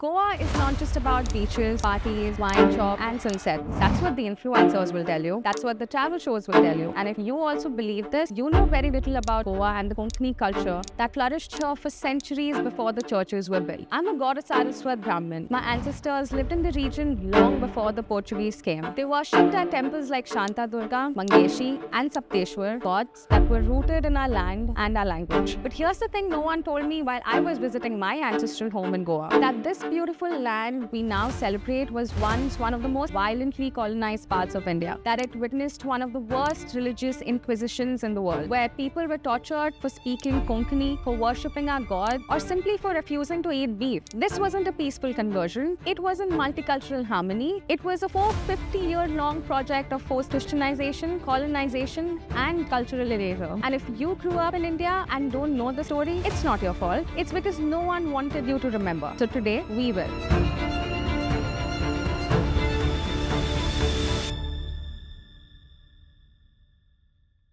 Goa is not just about beaches, parties, wine shop, and sunsets. That's what the influencers will tell you. That's what the travel shows will tell you. And if you also believe this, you know very little about Goa and the Konkani culture that flourished here for centuries before the churches were built. I'm a goddess Saraswat Brahmin. My ancestors lived in the region long before the Portuguese came. They worshipped at temples like Shanta Durga, Mangeshi, and Sapteshwar, gods that were rooted in our land and our language. But here's the thing no one told me while I was visiting my ancestral home in Goa, that this beautiful land we now celebrate was once one of the most violently colonized parts of India, that it witnessed one of the worst religious inquisitions in the world, where people were tortured for speaking Konkani, for worshipping our god, or simply for refusing to eat beef. This wasn't a peaceful conversion, it wasn't multicultural harmony, it was a 450-year-long project of forced Christianization, colonization, and cultural erasure. And if you grew up in India and don't know the story, it's not your fault, it's because no one wanted you to remember. So today, we will.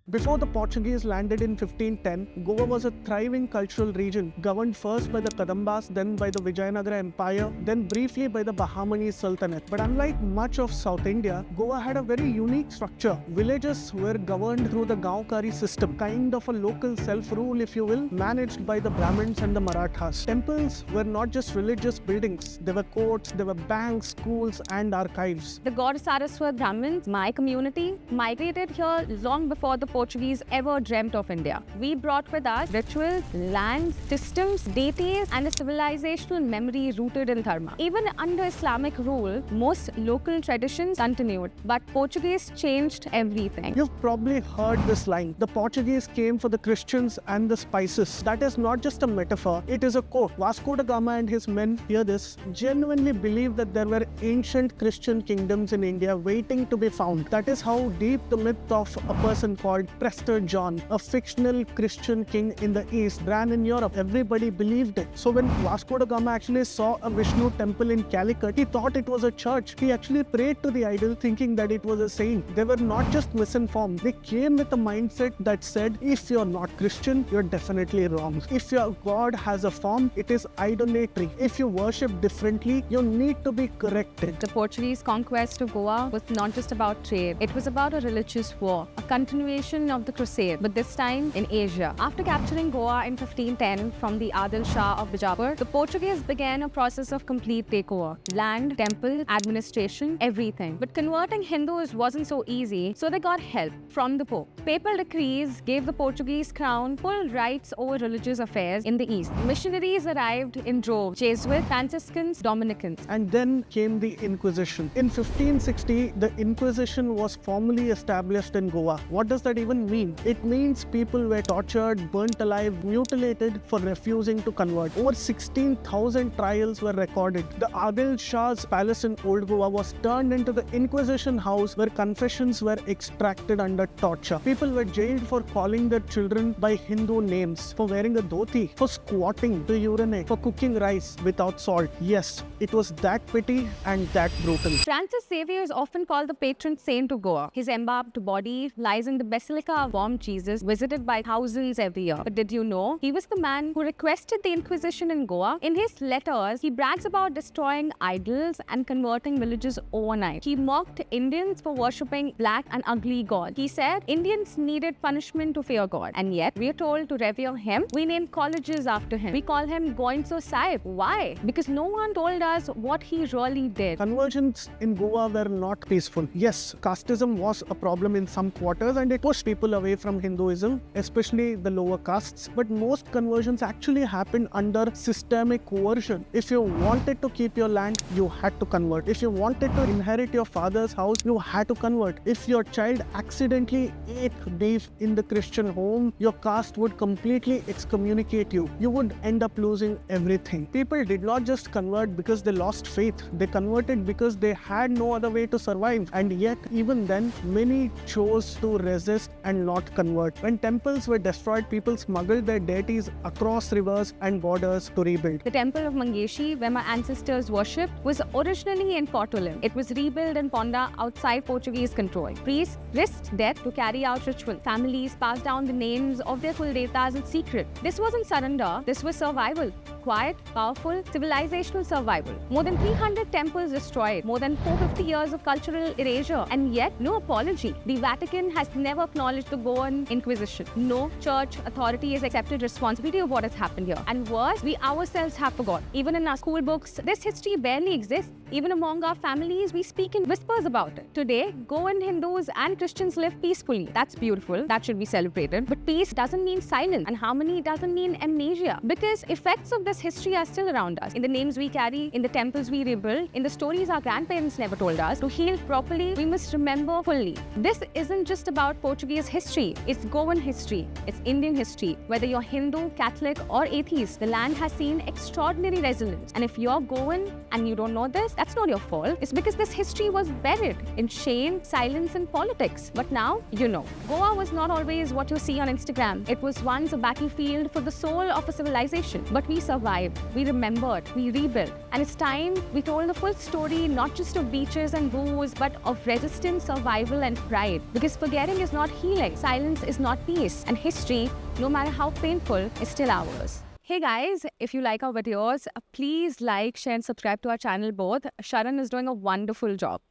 Before the Portuguese landed in 1510, Goa was a thriving cultural region, governed first by the Kadambas, then by the Vijayanagara Empire, then briefly by the Bahmani Sultanate. But unlike much of South India, Goa had a very unique structure. Villages were governed through the Gaonkari system, kind of a local self-rule, if you will, managed by the Brahmins and the Marathas. Temples were not just religious buildings, they were courts, they were banks, schools, and archives. The god Saraswat Brahmins, my community, migrated here long before the Portuguese ever dreamt of India. We brought with us rituals, lands, systems, deities, and a civilizational memory rooted in Dharma. Even under Islamic rule, most local traditions continued, but Portuguese changed everything. You've probably heard this line, the Portuguese came for the Christians and the spices. That is not just a metaphor, it is a quote. Vasco da Gama and his men, hear this, genuinely believed that there were ancient Christian kingdoms in India waiting to be found. That is how deep the myth of a person called Prester John, a fictional Christian king in the East, ran in Europe. Everybody believed it. So when Vasco da Gama actually saw a Vishnu temple in Calicut, he thought it was a church. He actually prayed to the idol thinking that it was a saint. They were not just misinformed. They came with a mindset that said, if you're not Christian, you're definitely wrong. If your God has a form, it is idolatry. If you worship differently, you need to be corrected. The Portuguese conquest of Goa was not just about trade. It was about a religious war, a continuation of the crusade, but this time in Asia. After capturing Goa in 1510 from the Adil Shah of Bijapur, the Portuguese began a process of complete takeover. Land, temple, administration, everything. But converting Hindus wasn't so easy, so they got help from the Pope. Papal decrees gave the Portuguese crown full rights over religious affairs in the East. Missionaries arrived in droves, Jesuits, Franciscans, Dominicans. And then came the Inquisition. In 1560, the Inquisition was formally established in Goa. What does that even mean? It means people were tortured, burnt alive, mutilated for refusing to convert. Over 16,000 trials were recorded. The Adil Shah's palace in Old Goa was turned into the Inquisition house where confessions were extracted under torture. People were jailed for calling their children by Hindu names, for wearing a dhoti, for squatting to urinate, for cooking rice without salt. Yes, it was that petty and that brutal. Francis Xavier is often called the patron saint of Goa. His embalmed body lies in the Basilica of Warm Jesus, visited by thousands every year. But did you know he was the man who requested the Inquisition in Goa? In his letters, he brags about destroying idols and converting villages overnight. He mocked Indians for worshipping black and ugly gods. He said Indians needed punishment to fear God, and yet we are told to revere him. We name colleges after him. We call him Goinso Sahib. Why? Because no one told us what he really did. Conversions in Goa were not peaceful. Yes, casteism was a problem in some quarters and it pushed people away from Hinduism, especially the lower castes. But most conversions actually happened under systemic coercion. If you wanted to keep your land, you had to convert. If you wanted to inherit your father's house, you had to convert. If your child accidentally ate beef in the Christian home, your caste would completely excommunicate you. You would end up losing everything. People did not just convert because they lost faith. They converted because they had no other way to survive. And yet, even then, many chose to resist and not convert. When temples were destroyed, people smuggled their deities across rivers and borders to rebuild. The temple of Mangeshi, where my ancestors worshipped, was originally in Portolim. It was rebuilt in Ponda outside Portuguese control. Priests risked death to carry out ritual. Families passed down the names of their Kuldevatas in secret. This wasn't surrender, this was survival. Quiet, powerful, civilizational survival. More than 300 temples destroyed, more than 450 years of cultural erasure, and yet no apology. The Vatican has never acknowledged the Goan Inquisition. No church authority has accepted responsibility of what has happened here. And worse, we ourselves have forgotten. Even in our school books, this history barely exists. Even among our families, we speak in whispers about it. Today, Goan Hindus and Christians live peacefully. That's beautiful. That should be celebrated. But peace doesn't mean silence, and harmony doesn't mean amnesia. Because effects of this history are still around us. In the names we carry, in the temples we rebuild, in the stories our grandparents never told us. To heal properly, we must remember fully. This isn't just about Portuguese history. It's Goan history. It's Indian history. Whether you're Hindu, Catholic, or atheist, the land has seen extraordinary resilience. And if you're Goan and you don't know this, that's not your fault. It's because this history was buried in shame, silence, and politics. But now, you know. Goa was not always what you see on Instagram. It was once a battlefield for the soul of a civilization. But we survived, we remembered, we rebuilt. And it's time we told the full story, not just of beaches and booze, but of resistance, survival, and pride. Because forgetting is not healing, silence is not peace, and history, no matter how painful, is still ours. Hey guys, if you like our videos, please like, share, and subscribe to our channel both. Sharan is doing a wonderful job.